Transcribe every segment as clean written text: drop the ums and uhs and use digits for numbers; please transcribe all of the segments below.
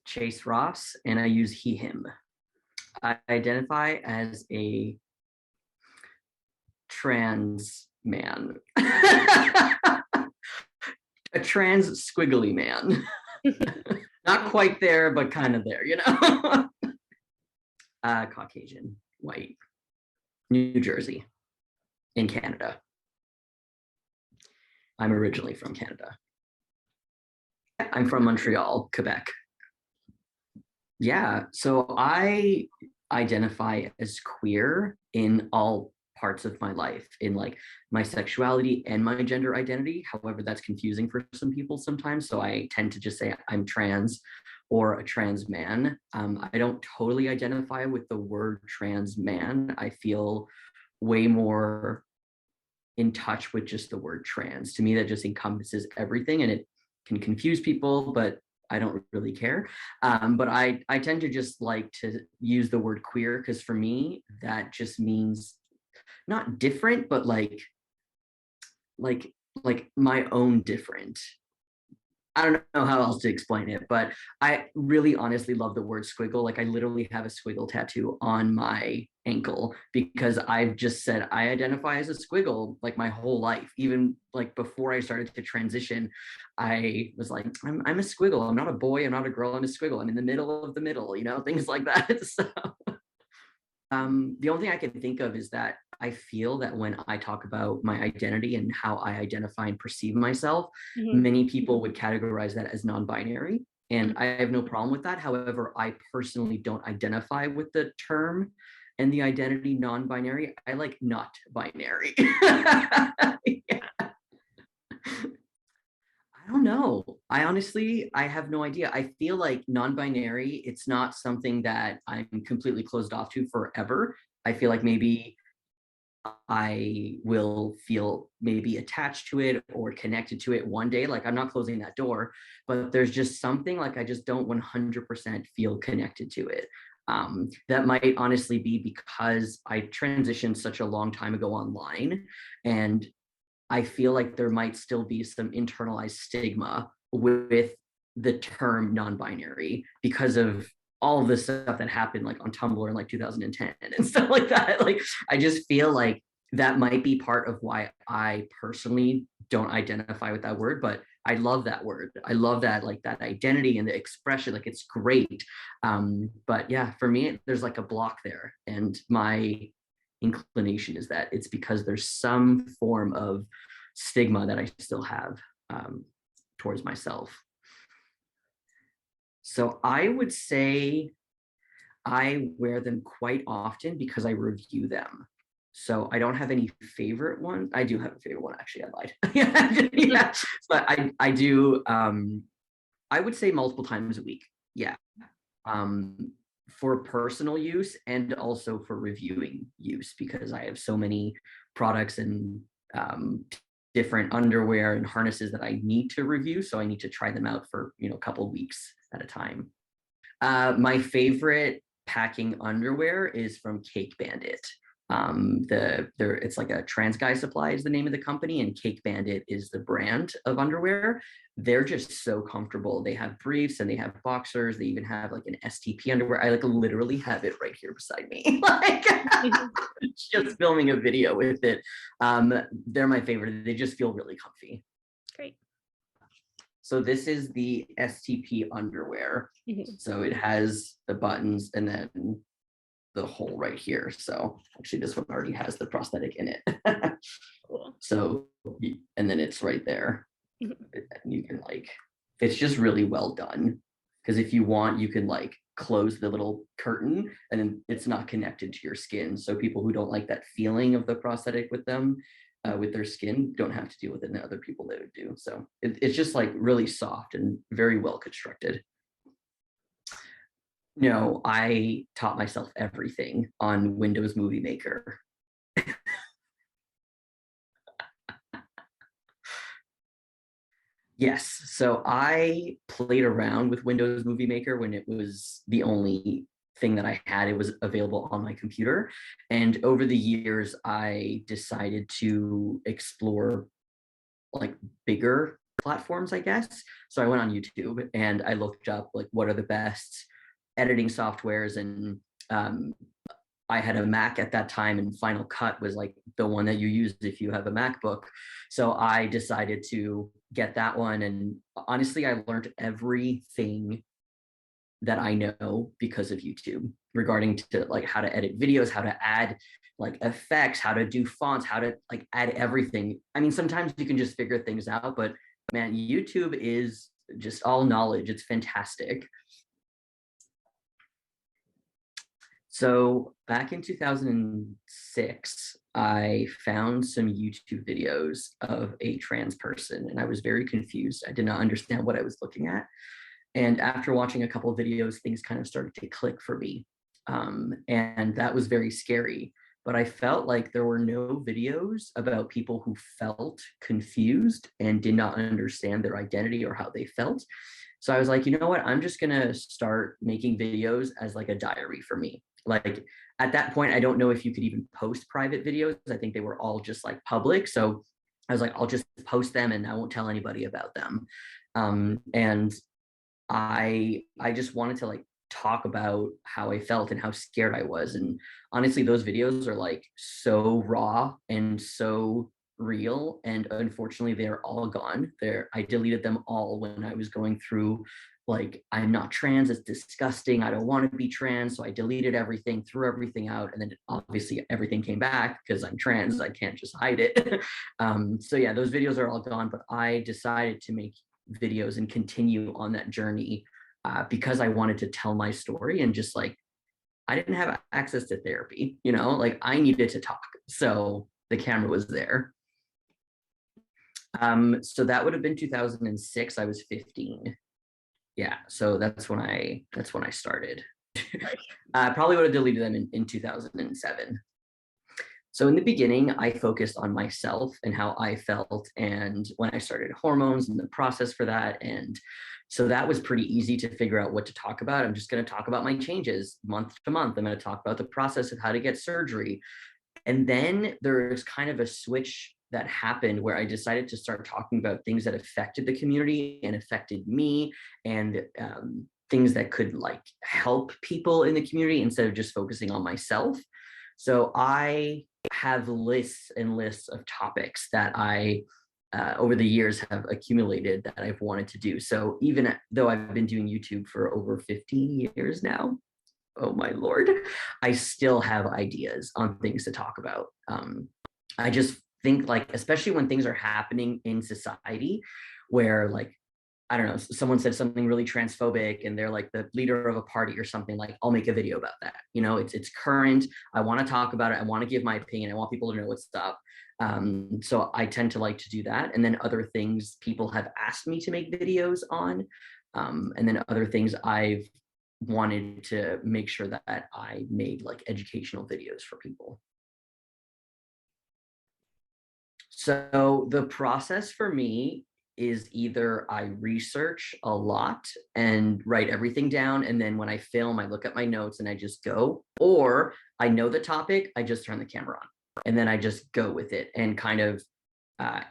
Chase Ross, and I use he, him. I identify as a trans man. A trans squiggly man. Not quite there, but kind of there, you know? Caucasian, white, New Jersey, in Canada. I'm originally from Canada. I'm from Montreal, Quebec. Yeah, so I identify as queer in all parts of my life, in like my sexuality and my gender identity. However, that's confusing for some people sometimes. So I tend to just say I'm trans or a trans man. I don't totally identify with the word trans man. I feel way more in touch with just the word trans. To me, that just encompasses everything, and it can confuse people, but I don't really care. But I tend to just like to use the word queer because for me, that just means not different, but like my own different. I don't know how else to explain it, but I really honestly love the word squiggle. Like I literally have a squiggle tattoo on my ankle because I've just said I identify as a squiggle like my whole life. Even like before I started to transition, I was like, I'm a squiggle. I'm not a boy. I'm not a girl. I'm a squiggle. I'm in the middle of the middle, you know, things like that. So the only thing I can think of is that I feel that when I talk about my identity and how I identify and perceive myself, many people would categorize that as non-binary. And I have no problem with that. However, I personally don't identify with the term and the identity non-binary. I like not binary. Yeah. I don't know. I have no idea. I feel like non-binary, it's not something that I'm completely closed off to forever. I feel like maybe I will feel maybe attached to it or connected to it one day. Like I'm not closing that door, but there's just something like I just don't 100% feel connected to it. That might honestly be because I transitioned such a long time ago online, and I feel like there might still be some internalized stigma with the term non-binary because of all of the stuff that happened like on Tumblr in like 2010 and stuff like that. Like, I just feel like that might be part of why I personally don't identify with that word, but I love that word. I love that, like that identity and the expression, like it's great. But yeah, for me, there's like a block there. And my inclination is that it's because there's some form of stigma that I still have towards myself. So I would say I wear them quite often because I review them. So I don't have any favorite one. I do have a favorite one, actually. I lied. Yeah. But I do. I would say multiple times a week. Yeah. For personal use and also for reviewing use, because I have so many products and different underwear and harnesses that I need to review. So I need to try them out for, a couple of weeks at a time. My favorite packing underwear is from Cake Bandit. It's like a Trans Guy Supply is the name of the company, and Cake Bandit is the brand of underwear. They're just so comfortable. They have briefs and they have boxers. They even have like an STP underwear. I like literally have it right here beside me. Like just filming a video with it. They're my favorite. They just feel really comfy. Great. So this is the STP underwear. So it has the buttons and then the hole right here. So actually this one already has the prosthetic in it. Cool. So, and then it's right there. And you can it's just really well done. Because if you want, you can close the little curtain and then it's not connected to your skin. So people who don't like that feeling of the prosthetic with them, with their skin, don't have to deal with it, and other people that would do. So it's just really soft and very well constructed. No, I taught myself everything on Windows Movie Maker. Yes, so I played around with Windows Movie Maker when it was the only thing that I had. It was available on my computer. And over the years, I decided to explore bigger platforms, I guess. So I went on YouTube and I looked up like what are the best editing softwares, and um, I had a Mac at that time, and Final Cut was like the one that you use if you have a MacBook. So I decided to get that one. And honestly, I learned everything that I know because of YouTube regarding to like how to edit videos, how to add like effects, how to do fonts, how to like add everything. I mean, sometimes you can just figure things out, but man, YouTube is just all knowledge. It's fantastic. So back in 2006, I found some YouTube videos of a trans person, and I was very confused. I did not understand what I was looking at. And after watching a couple of videos, things kind of started to click for me. And that was very scary. But I felt like there were no videos about people who felt confused and did not understand their identity or how they felt. So I was like, you know what? I'm just going to start making videos as like a diary for me. Like at that point, I don't know if you could even post private videos. I think they were all just like public. So I was like, I'll just post them and I won't tell anybody about them. And I just wanted to like talk about how I felt and how scared I was. And honestly, those videos are like so raw and so real. And unfortunately, they're all gone. I deleted them all when I was going through like, I'm not trans, it's disgusting. I don't want to be trans. So I deleted everything, threw everything out. And then obviously everything came back because I'm trans. I can't just hide it. So yeah, those videos are all gone, but I decided to make videos and continue on that journey because I wanted to tell my story. And just like I didn't have access to therapy, you know, like I needed to talk, so the camera was there. So that would have been 2006. I was 15. Yeah, so that's when I started. Probably would have deleted them in 2007. So in the beginning, I focused on myself and how I felt, and when I started hormones and the process for that. And so that was pretty easy to figure out what to talk about. I'm just going to talk about my changes month to month. I'm going to talk about the process of how to get surgery. And then there's kind of a switch that happened where I decided to start talking about things that affected the community and affected me, and things that could like help people in the community instead of just focusing on myself. So I have lists and lists of topics that I over the years have accumulated that I've wanted to do. So even though I've been doing YouTube for over 15 years now, oh my Lord, I still have ideas on things to talk about. I just think like, especially when things are happening in society where like, I don't know, someone said something really transphobic and they're like the leader of a party or something, like I'll make a video about that. You know, it's current. I want to talk about it. I want to give my opinion. I want people to know what's up. So I tend to like to do that. And then other things people have asked me to make videos on. And then other things I've wanted to make sure that I made like educational videos for people. So the process for me is either I research a lot and write everything down, and then when I film, I look at my notes and I just go, or I know the topic, I just turn the camera on and then I just go with it and kind of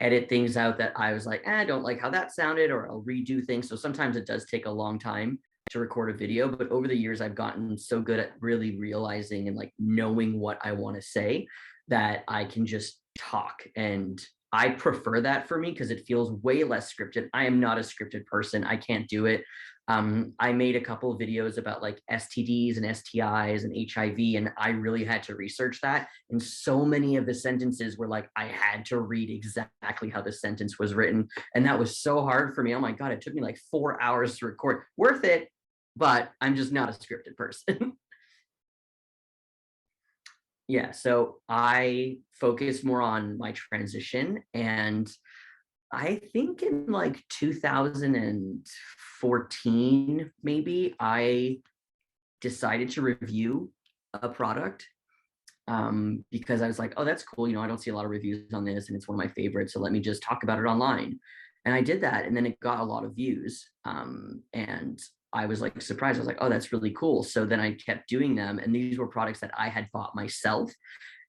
edit things out that I was like, I don't like how that sounded, or I'll redo things. So sometimes it does take a long time to record a video, but over the years, I've gotten so good at really realizing and like knowing what I want to say that I can just talk. And I prefer that for me because it feels way less scripted. I am not a scripted person. I can't do it. I made a couple of videos about like STDs and STIs and HIV, and I really had to research that. And so many of the sentences were like, I had to read exactly how the sentence was written. And that was so hard for me. Oh my God, it took me like 4 hours to record. Worth it, but I'm just not a scripted person. Yeah, so I focus more on my transition, and I think in like 2014, maybe I decided to review a product because I was like, oh, that's cool. You know, I don't see a lot of reviews on this and it's one of my favorites. So let me just talk about it online. And I did that. And then it got a lot of views. And I was like surprised. I was like, oh, that's really cool. So then I kept doing them. And these were products that I had bought myself.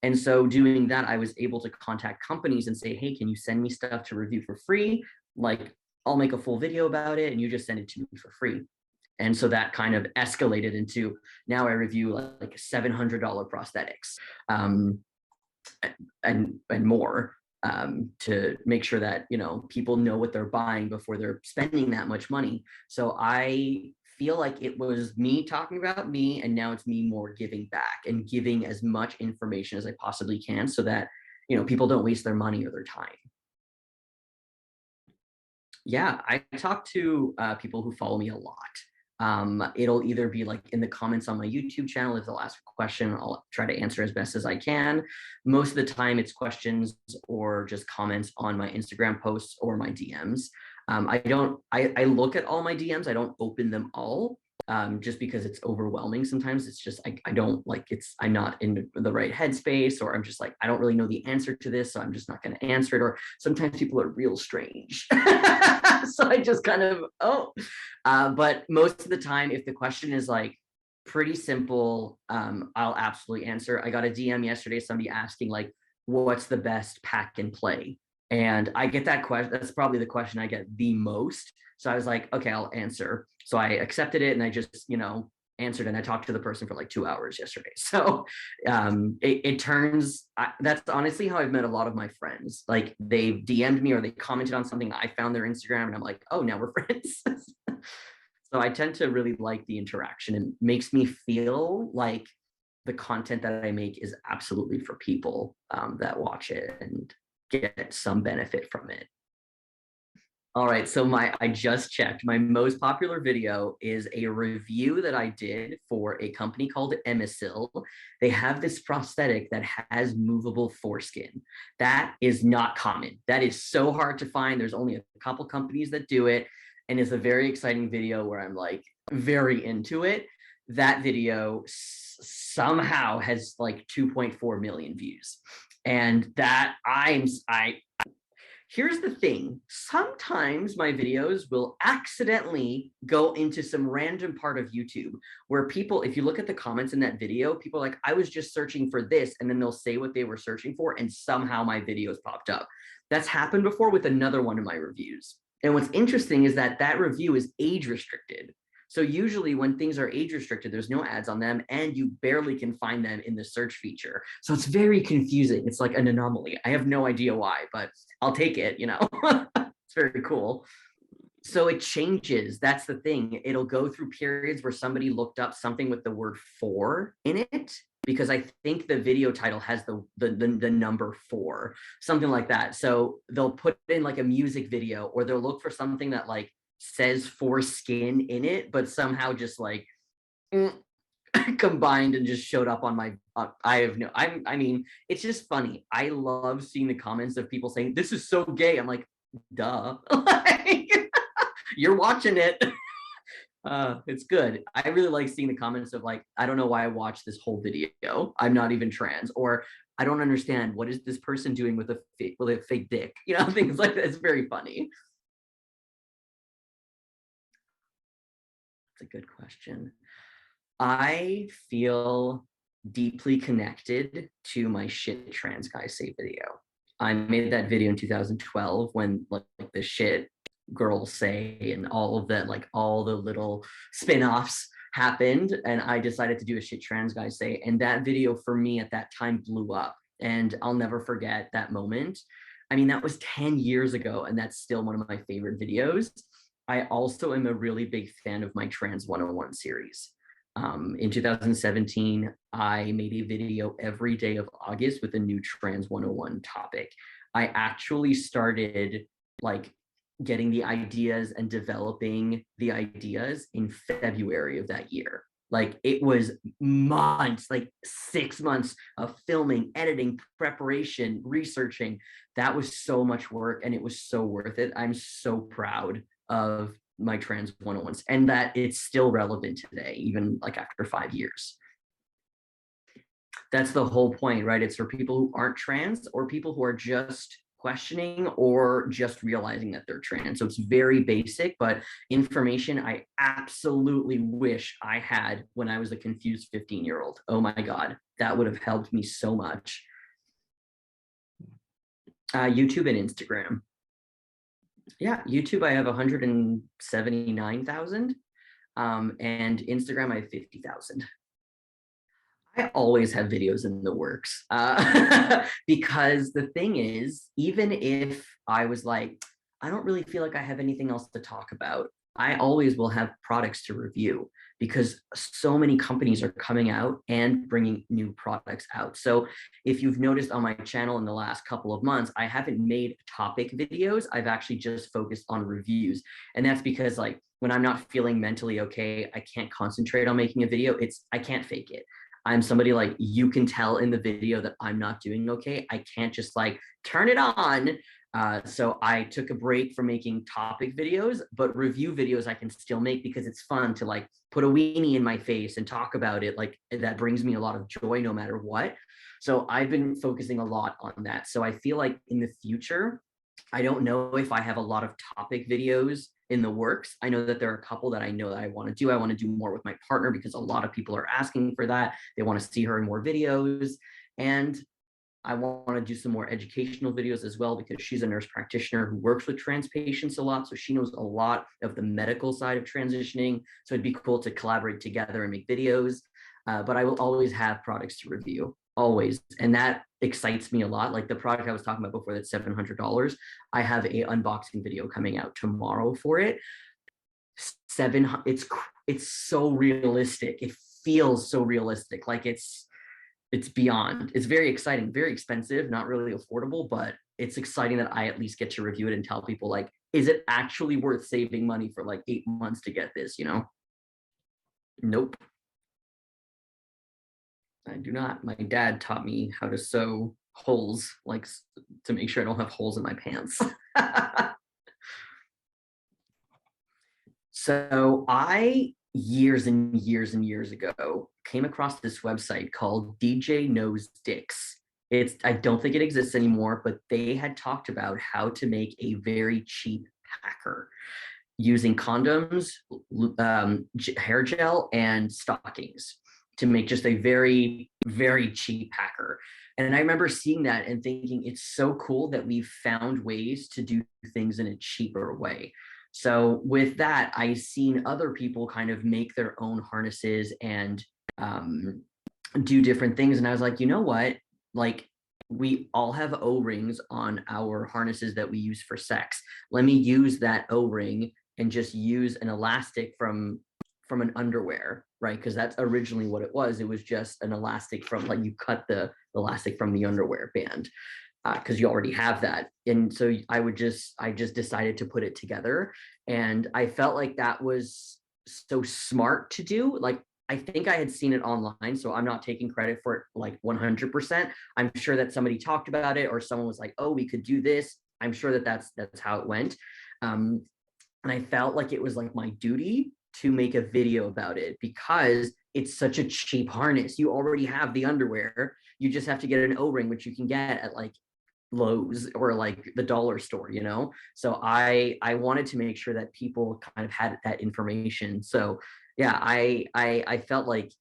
And so doing that, I was able to contact companies and say, hey, can you send me stuff to review for free? Like I'll make a full video about it and you just send it to me for free. And so that kind of escalated into now I review like $700 prosthetics and more to make sure that, you know, people know what they're buying before they're spending that much money. So I feel like it was me talking about me, and now it's me more giving back and giving as much information as I possibly can so that, you know, people don't waste their money or their time. Yeah, I talk to people who follow me a lot. It'll either be like in the comments on my YouTube channel. If they'll ask a question, I'll try to answer as best as I can. Most of the time it's questions or just comments on my Instagram posts or my DMs. I look at all my DMs. I don't open them all just because it's overwhelming. Sometimes it's just, I don't like I'm not in the right headspace, or I'm just like, I don't really know the answer to this. So I'm just not going to answer it. Or sometimes people are real strange. So I just kind of, but most of the time, if the question is like pretty simple, I'll absolutely answer. I got a DM yesterday, somebody asking like, what's the best pack and play? And I get that question. That's probably the question I get the most. So I was like, okay, I'll answer. So I accepted it and I just, you know, answered, and I talked to the person for like 2 hours yesterday. So it turns, that's honestly how I've met a lot of my friends. Like they've DM'd me or they commented on something. I found their Instagram and I'm like, oh, now we're friends. So I tend to really like the interaction, and makes me feel like the content that I make is absolutely for people that watch it and get some benefit from it. All right, so I just checked. My most popular video is a review that I did for a company called Emisil. They have this prosthetic that has movable foreskin. That is not common. That is so hard to find. There's only a couple companies that do it, and it's a very exciting video where I'm like very into it. That video somehow has like 2.4 million views, and that here's the thing. Sometimes my videos will accidentally go into some random part of YouTube where people, if you look at the comments in that video, people are like, I was just searching for this, and then they'll say what they were searching for, and somehow my videos popped up. That's happened before with another one of my reviews. And what's interesting is that that review is age restricted. So usually when things are age restricted, there's no ads on them and you barely can find them in the search feature. So it's very confusing. It's like an anomaly. I have no idea why, but I'll take it, you know. It's very cool. So it changes. That's the thing. It'll go through periods where somebody looked up something with the word "for" in it, because I think the video title has the number 4, something like that. So they'll put in like a music video, or they'll look for something that like says foreskin in it, but somehow just like combined and just showed up on my I mean, it's just funny. I love seeing the comments of people saying this is so gay. I'm like, duh. Like, you're watching it. It's good. I really like seeing the comments of like, I don't know why I watched this whole video. I'm not even trans, or I don't understand what is this person doing with a fake dick, you know, things like that. It's very funny. It's a good question. I feel deeply connected to my shit trans guy say video. I made that video in 2012 when like the shit girls say and all of that, like all the little spin-offs happened, and I decided to do a shit trans guy say, and that video for me at that time blew up, and I'll never forget that moment. I mean, that was 10 years ago, and that's still one of my favorite videos. I also am a really big fan of my Trans 101 series. In 2017, I made a video every day of August with a new Trans 101 topic. I actually started like getting the ideas and developing the ideas in February of that year. Like it was months, like 6 months of filming, editing, preparation, researching. That was so much work and it was so worth it. I'm so proud of my Trans 101s and that it's still relevant today, even like after 5 years. That's the whole point, right? It's for people who aren't trans or people who are just questioning or just realizing that they're trans. So it's very basic, but information I absolutely wish I had when I was a confused 15-year-old. Oh my God, that would have helped me so much. YouTube and Instagram. Yeah, YouTube, I have 179,000. And Instagram, I have 50,000. I always have videos in the works because the thing is, even if I was like, I don't really feel like I have anything else to talk about, I always will have products to review because so many companies are coming out and bringing new products out. So if you've noticed on my channel in the last couple of months, I haven't made topic videos. I've actually just focused on reviews. And that's because like when I'm not feeling mentally okay, I can't concentrate on making a video. I can't fake it. I'm somebody like you can tell in the video that I'm not doing okay. I can't just like turn it on. So I took a break from making topic videos, but review videos I can still make because it's fun to like put a weenie in my face and talk about it. Like that brings me a lot of joy no matter what. So I've been focusing a lot on that. So I feel like in the future, I don't know if I have a lot of topic videos in the works. I know that there are a couple that I know that I want to do. I want to do more with my partner because a lot of people are asking for that. They want to see her in more videos. And I want to do some more educational videos as well because she's a nurse practitioner who works with trans patients a lot. So she knows a lot of the medical side of transitioning. So it'd be cool to collaborate together and make videos. But I will always have products to review, always. And that excites me a lot. Like the product I was talking about before, that's $700. I have a unboxing video coming out tomorrow for it. It's so realistic. It feels so realistic. Like it's beyond. It's very exciting, very expensive, not really affordable, but it's exciting that I at least get to review it and tell people like, is it actually worth saving money for like 8 months to get this, you know? Nope, I do not. My dad taught me how to sew holes, like to make sure I don't have holes in my pants. So I years and years and years ago came across this website called DJ Knows Dicks. I don't think it exists anymore, but they had talked about how to make a very cheap packer using condoms, hair gel, and stockings to make just a very, very cheap packer. And I remember seeing that and thinking it's so cool that we've found ways to do things in a cheaper way. So with that, I've seen other people kind of make their own harnesses and um, do different things. And I was like, you know what? Like, we all have O-rings on our harnesses that we use for sex. Let me use that O-ring and just use an elastic from an underwear, right? Because that's originally what it was. It was just an elastic from like you cut the elastic from the underwear band because you already have that. And so I just decided to put it together. And I felt like that was so smart to do. Like, I think I had seen it online, so I'm not taking credit for it like 100%. I'm sure that somebody talked about it or someone was like, oh, we could do this. I'm sure that that's how it went. Um, and I felt like it was like my duty to make a video about it because it's such a cheap harness. You already have the underwear. You just have to get an O-ring, which you can get at like Lowe's or like the dollar store, you know? So I wanted to make sure that people kind of had that information. So yeah, I felt like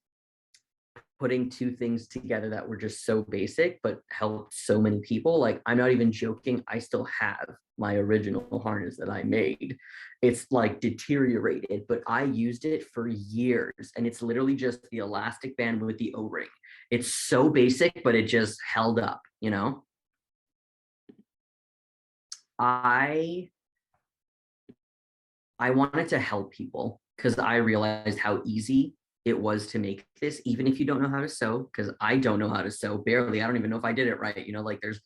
putting two things together that were just so basic but helped so many people. Like I'm not even joking, I still have my original harness that I made. It's like deteriorated, but I used it for years and it's literally just the elastic band with the O-ring. It's so basic, but it just held up, you know? I I wanted to help people because I realized how easy it was to make this, even if you don't know how to sew, because I don't know how to sew barely. I don't even know if I did it right. You know, like there's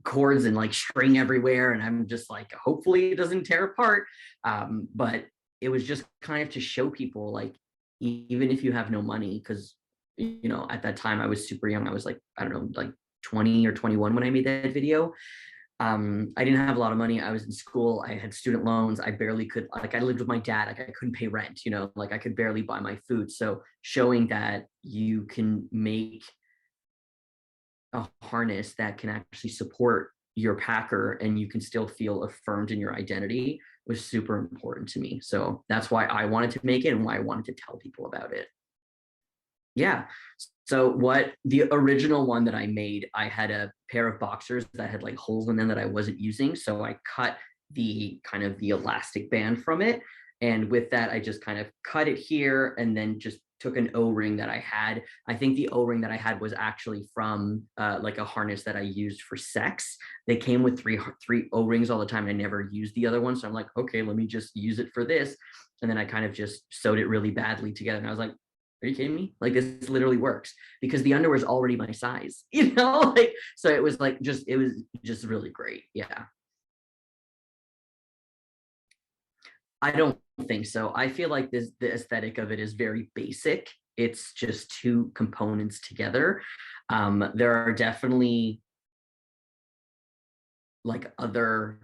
cords and like string everywhere. And I'm just like, hopefully it doesn't tear apart. But it was just kind of to show people like, even if you have no money, because, you know, at that time I was super young. I was like, I don't know, like 20 or 21 when I made that video. I didn't have a lot of money. I was in school. I had student loans. I barely could, like, I lived with my dad. Like, I couldn't pay rent, you know, like, I could barely buy my food. So, showing that you can make a harness that can actually support your packer and you can still feel affirmed in your identity was super important to me. So, that's why I wanted to make it and why I wanted to tell people about it. Yeah. So what the original one that I made, I had a pair of boxers that had like holes in them that I wasn't using. So I cut the kind of the elastic band from it. And with that, I just kind of cut it here and then just took an O-ring that I had. I think the O-ring that I had was actually from like a harness that I used for sex. They came with three O-rings all the time. And I never used the other one. So I'm like, okay, let me just use it for this. And then I kind of just sewed it really badly together. And I was like, are you kidding me? Like this literally works because the underwear is already my size, you know? Like, so it was like it was just really great. Yeah. I don't think so. I feel like the aesthetic of it is very basic. It's just two components together. There are definitely like other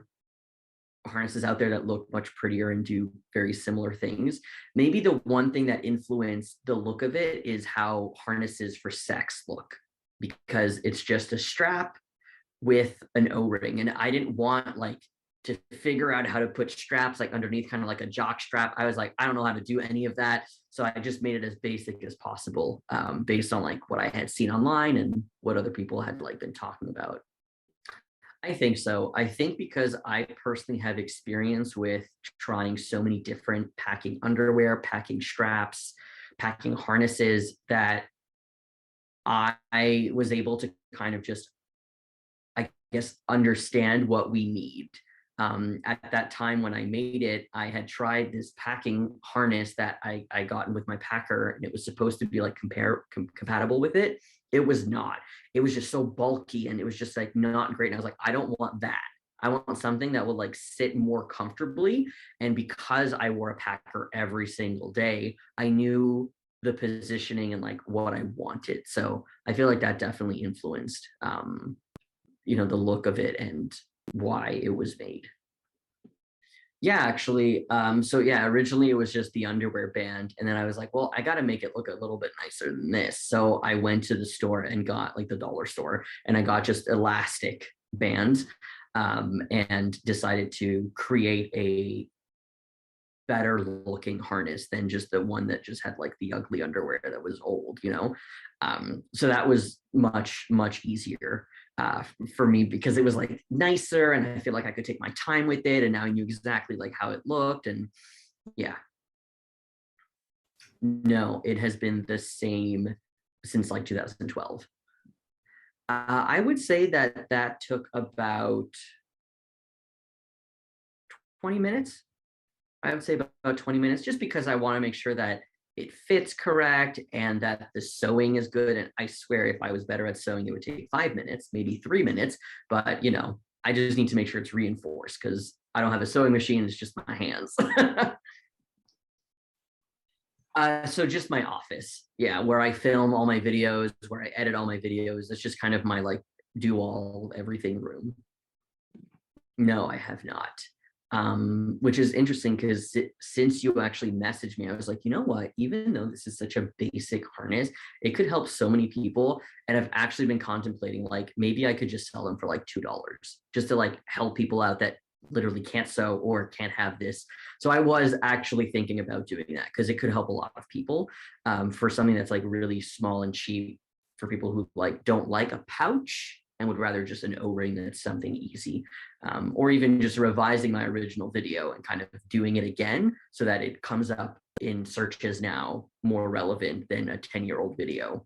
harnesses out there that look much prettier and do very similar things. Maybe the one thing that influenced the look of it is how harnesses for sex look, because it's just a strap with an O-ring. And I didn't want like to figure out how to put straps like underneath, kind of like a jock strap. I was like, I don't know how to do any of that. So I just made it as basic as possible, based on like what I had seen online and what other people had like been talking about. I think so. I think because I personally have experience with trying so many different packing underwear, packing straps, packing harnesses, that I was able to kind of just, I guess, understand what we need. At that time when I made it, I had tried this packing harness that I gotten with my packer, and it was supposed to be like compatible with it. It was not. It was just so bulky, and it was just like not great. And I was like, I don't want that. I want something that will like sit more comfortably. And because I wore a packer every single day, I knew the positioning and like what I wanted. So I feel like that definitely influenced, the look of it and why it was made. Yeah, actually. So yeah, originally it was just the underwear band. And then I was like, well, I gotta make it look a little bit nicer than this. So I went to the store and got like the dollar store, and I got just elastic bands, and decided to create a better looking harness than just the one that just had like the ugly underwear that was old. So that was much, much easier for me because it was like nicer, and I feel like I could take my time with it, and now I knew exactly like how it looked. And yeah, no, it has been the same since like 2012. I would say that that took about 20 minutes. I would say about 20 minutes, just because I want to make sure that it fits correct and that the sewing is good. And I swear, if I was better at sewing, it would take 5 minutes, maybe 3 minutes. But, I just need to make sure it's reinforced because I don't have a sewing machine. It's just my hands. So just my office. Yeah, where I film all my videos, where I edit all my videos. It's just kind of my like do all everything room. No, I have not. Which is interesting because since you actually messaged me, I was like, you know what? Even though this is such a basic harness, it could help so many people. And I've actually been contemplating like maybe I could just sell them for like $2 just to like help people out that literally can't sew or can't have this. So I was actually thinking about doing that because it could help a lot of people, for something that's like really small and cheap, for people who like don't like a pouch and would rather just an O-ring that's something easy, or even just revising my original video and kind of doing it again so that it comes up in searches now more relevant than a 10-year-old video.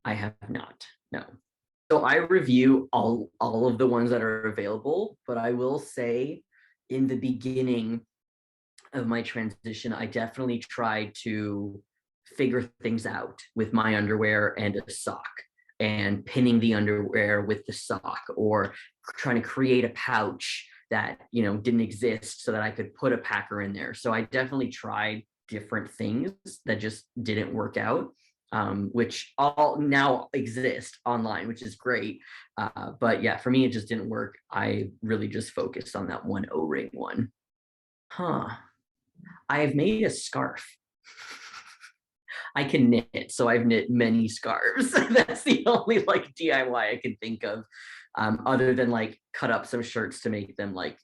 I have not, no. So I review all of the ones that are available, but I will say in the beginning of my transition, I definitely tried to figure things out with my underwear and a sock, and pinning the underwear with the sock, or trying to create a pouch that didn't exist so that I could put a packer in there. So I definitely tried different things that just didn't work out, which all now exist online, which is great. But yeah, for me, it just didn't work. I really just focused on that one O-ring one. Huh. I've made a scarf. I can knit, so I've knit many scarves. That's the only like DIY I can think of, other than like cut up some shirts to make them like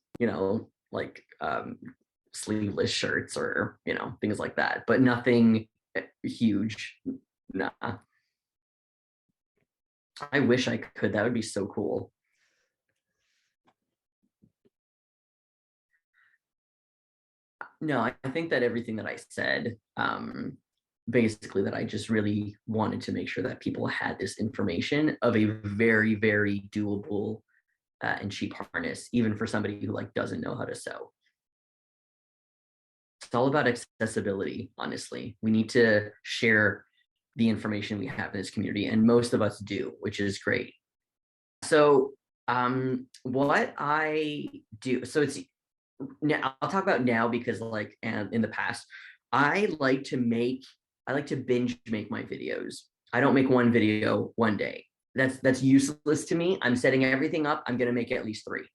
sleeveless shirts, or things like that. But nothing huge. Nah. I wish I could. That would be so cool. No, I think that everything that I said, basically that I just really wanted to make sure that people had this information of a very, very doable and cheap harness, even for somebody who like doesn't know how to sew. It's all about accessibility, honestly. We need to share the information we have in this community, and most of us do, which is great. So, what I do, so it's now I'll talk about now because like and in the past, I like to make I like to binge make my videos. I don't make one video one day. That's useless to me. I'm setting everything up. I'm gonna make at least three.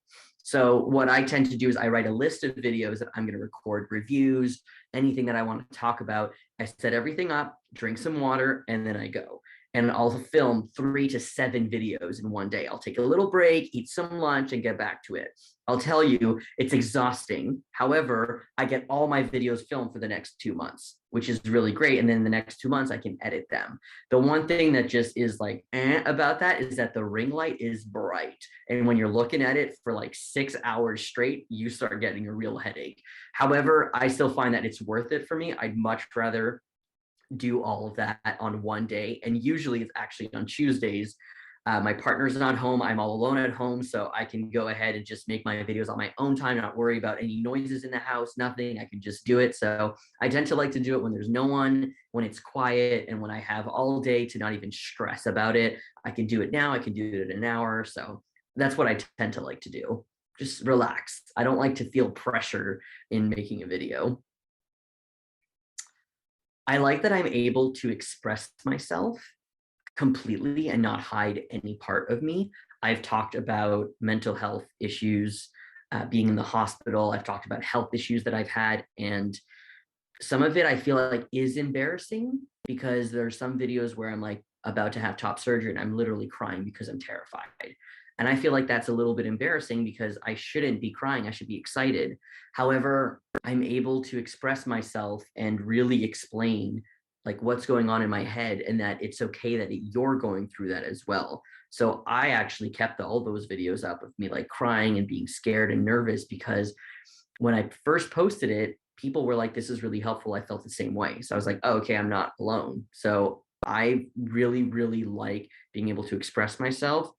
So what I tend to do is I write a list of videos that I'm going to record reviews, anything that I want to talk about. I set everything up, drink some water, and then I go. And I'll film 3 to 7 videos in one day. I'll take a little break, eat some lunch, and get back to it. I'll tell you, it's exhausting. However, I get all my videos filmed for the next 2 months, which is really great. And then the next 2 months, I can edit them. The one thing that just is like about that is that the ring light is bright. And when you're looking at it for like 6 hours straight, you start getting a real headache. However, I still find that it's worth it for me. I'd much rather do all of that on one day. And usually it's actually on Tuesdays. My partner's not home. I'm all alone at home. So I can go ahead and just make my videos on my own time, not worry about any noises in the house, nothing. I can just do it. So I tend to like to do it when there's no one, when it's quiet, and when I have all day to not even stress about it. I can do it now. I can do it in an hour. So that's what I tend to like to do. Just relax. I don't like to feel pressure in making a video. I like that I'm able to express myself completely and not hide any part of me. I've talked about mental health issues, being in the hospital. I've talked about health issues that I've had. And some of it I feel like is embarrassing because there are some videos where I'm like about to have top surgery and I'm literally crying because I'm terrified. And I feel like that's a little bit embarrassing because I shouldn't be crying. I should be excited. However, I'm able to express myself and really explain like what's going on in my head and that it's okay that you're going through that as well. So I actually kept all those videos up of me like crying and being scared and nervous because when I first posted it, people were like, this is really helpful. I felt the same way. So I was like, oh, okay, I'm not alone. So I really, really like being able to express myself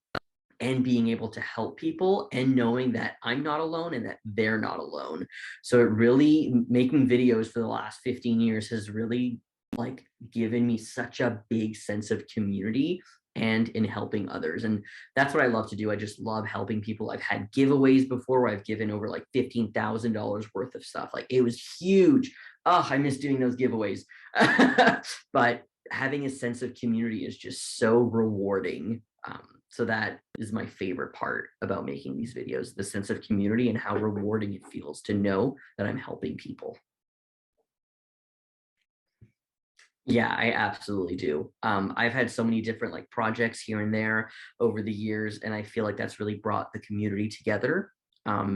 and being able to help people and knowing that I'm not alone and that they're not alone. So it really making videos for the last 15 years has really like given me such a big sense of community and in helping others. And that's what I love to do. I just love helping people. I've had giveaways before where I've given over like $15,000 worth of stuff. Like it was huge. Oh, I miss doing those giveaways. But having a sense of community is just so rewarding. So that is my favorite part about making these videos, the sense of community and how rewarding it feels to know that I'm helping people. Yeah, I absolutely do. I've had so many different like projects here and there over the years, and I feel like that's really brought the community together.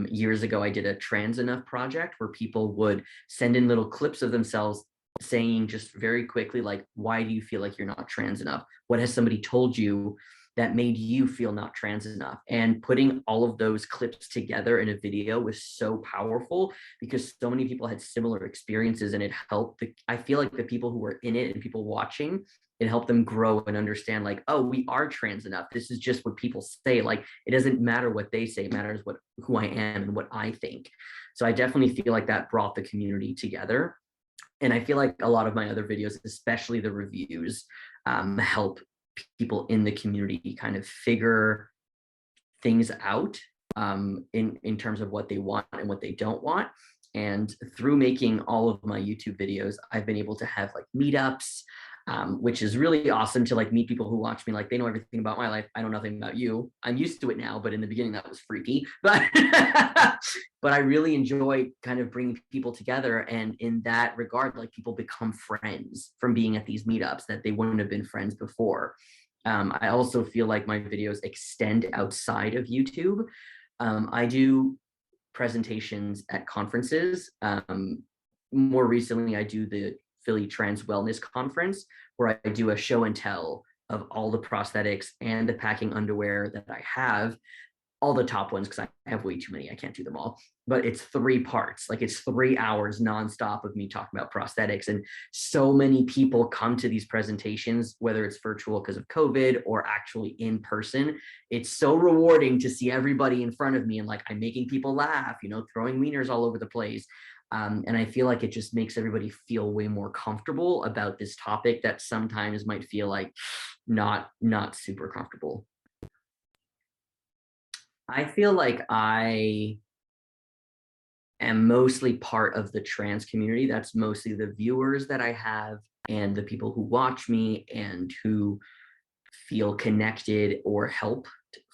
Years ago, I did a trans enough project where people would send in little clips of themselves saying just very quickly, like, why do you feel like you're not trans enough? What has somebody told you that made you feel not trans enough? And putting all of those clips together in a video was so powerful because so many people had similar experiences and it helped I feel like the people who were in it and people watching, it helped them grow and understand like, oh, we are trans enough. This is just what people say. Like it doesn't matter what they say, it matters what who I am and what I think. So I definitely feel like that brought the community together. And I feel like a lot of my other videos, especially the reviews, help people in the community kind of figure things out in terms of what they want and what they don't want. And through making all of my YouTube videos, I've been able to have like meetups, which is really awesome to like meet people who watch me. Like they know everything about my life. I know nothing about you. I'm used to it now, but in the beginning that was freaky. But but I really enjoy kind of bringing people together. And in that regard, like people become friends from being at these meetups that they wouldn't have been friends before. I also feel like my videos extend outside of YouTube. I do presentations at conferences. More recently, I do the Philly Trans Wellness Conference, where I do a show and tell of all the prosthetics and the packing underwear that I have, all the top ones, because I have way too many. I can't do them all. but it's 3 parts. Like it's 3 hours nonstop of me talking about prosthetics. And so many people come to these presentations, whether it's virtual because of COVID or actually in person. It's so rewarding to see everybody in front of me and like I'm making people laugh, you know, throwing wieners all over the place. And I feel like it just makes everybody feel way more comfortable about this topic that sometimes might feel like not super comfortable. I feel like I am mostly part of the trans community. That's mostly the viewers that I have and the people who watch me and who feel connected or helped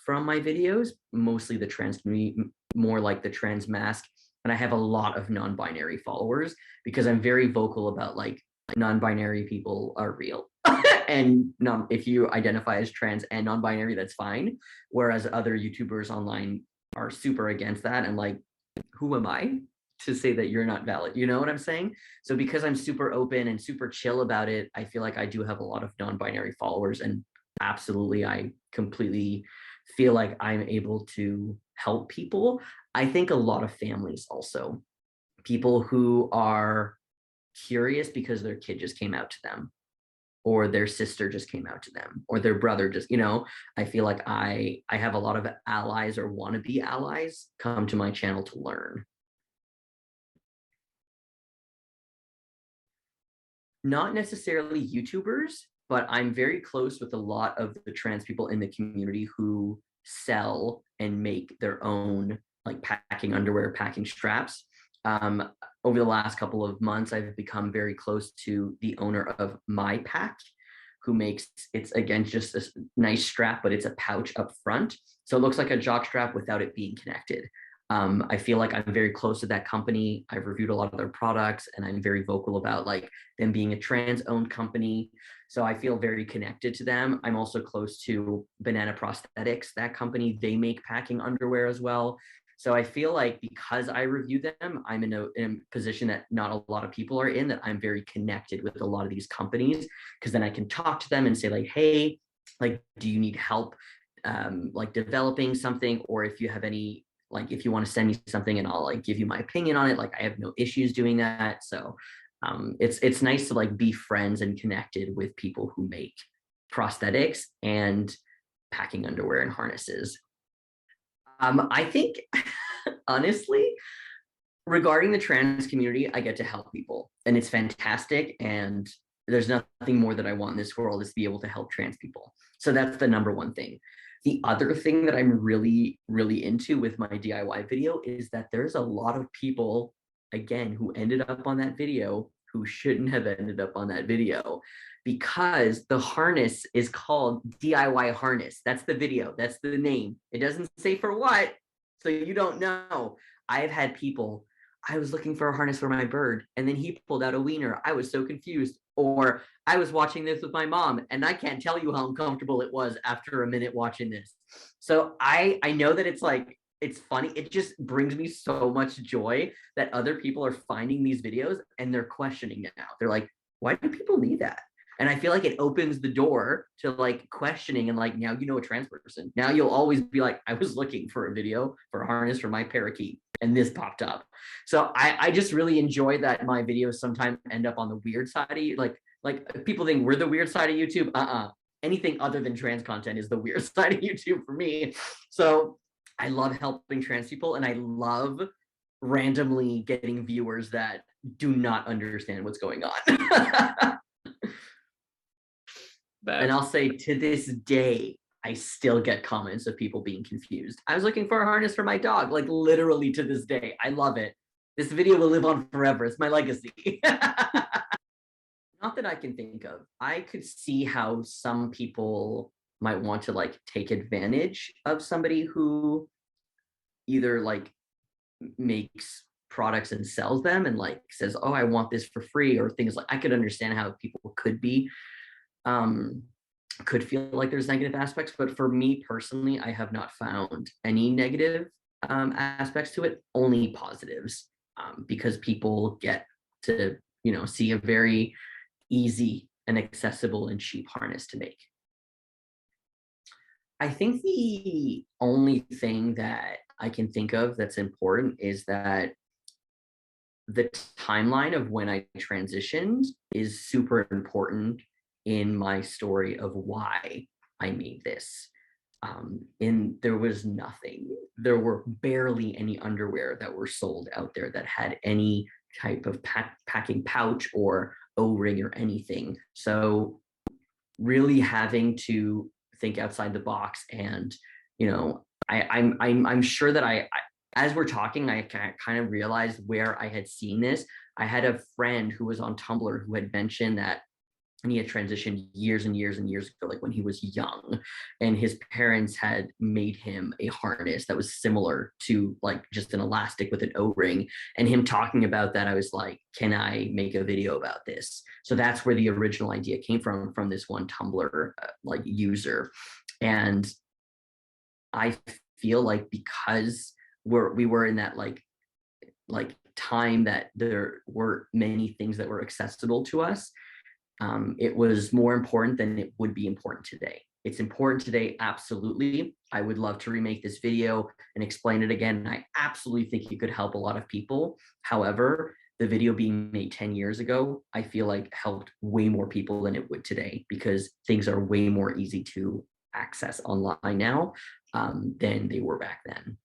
from my videos, mostly the trans community, more like the trans mask. And I have a lot of non-binary followers because I'm very vocal about like non-binary people are real. And if you identify as trans and non-binary, that's fine. Whereas other YouTubers online are super against that and like, who am I to say that you're not valid? You know what I'm saying? So because I'm super open and super chill about it, I feel like I do have a lot of non-binary followers, and absolutely, I completely feel like I'm able to help people. I think a lot of families also, people who are curious because their kid just came out to them or their sister just came out to them or their brother just, you know, I feel like I have a lot of allies or wannabe allies come to my channel to learn. Not necessarily YouTubers, but I'm very close with a lot of the trans people in the community who sell and make their own like packing underwear, packing straps. Over the last couple of months, I've become very close to the owner of My Pack, who makes it's again just a nice strap, but it's a pouch up front. So it looks like a jock strap without it being connected. I feel like I'm very close to that company. I've reviewed a lot of their products and I'm very vocal about like them being a trans owned company. So I feel very connected to them. I'm also close to Banana Prosthetics, that company. They make packing underwear as well. So I feel like because I review them, I'm in a position that not a lot of people are in, that I'm very connected with a lot of these companies, because then I can talk to them and say like, hey, like, do you need help like developing something? Or if you have any, like if you want to send me something and I'll like give you my opinion on it, like I have no issues doing that. So it's nice to like be friends and connected with people who make prosthetics and packing underwear and harnesses. I think honestly, regarding the trans community, I get to help people and it's fantastic. And there's nothing more that I want in this world is to be able to help trans people. So that's the number one thing. The other thing that I'm really, really into with my DIY video is that there's a lot of people, again, who ended up on that video who shouldn't have ended up on that video because the harness is called DIY harness. That's the video. That's the name. It doesn't say for what. So you don't know. I've had people, I was looking for a harness for my bird, and then he pulled out a wiener. I was so confused. Or I was watching this with my mom, and I can't tell you how uncomfortable it was after a minute watching this. So I know that it's like, it's funny. It just brings me so much joy that other people are finding these videos and they're questioning it now. They're like, why do people need that? And I feel like it opens the door to like questioning and like, now you know a trans person. Now you'll always be like, I was looking for a video for a harness for my parakeet and this popped up. So I just really enjoy that my videos sometimes end up on the weird side of like people think we're the weird side of YouTube. Anything other than trans content is the weird side of YouTube for me. So I love helping trans people and I love randomly getting viewers that do not understand what's going on. And I'll say to this day, I still get comments of people being confused. I was looking for a harness for my dog, like literally to this day. I love it. This video will live on forever. It's my legacy. Not that I can think of. I could see how some people might want to like take advantage of somebody who either like makes products and sells them and like says, oh, I want this for free, or things like, I could understand how people um could feel like there's negative aspects, but for me personally, I have not found any negative aspects to it, only positives, because people get to, you know, see a very easy and accessible and cheap harness to make. I think the only thing that I can think of that's important is that the timeline of when I transitioned is super important in my story of why I made this. And there was nothing. There were barely any underwear that were sold out there that had any type of packing pouch or O-ring or anything. So really having to think outside the box and I'm sure that as we're talking, I kind of realized where I had seen this. I had a friend who was on Tumblr who had mentioned that, and he had transitioned years and years and years ago, like when he was young, and his parents had made him a harness that was similar to like just an elastic with an O-ring. And him talking about that, I was like, can I make a video about this? So that's where the original idea came from this one Tumblr like user. And I feel like because we were in that like time that there were many things that were accessible to us, it was more important than it would be important today. It's important today, absolutely. I would love to remake this video and explain it again. I absolutely think it could help a lot of people. However, the video being made 10 years ago, I feel like helped way more people than it would today because things are way more easy to access online now than they were back then.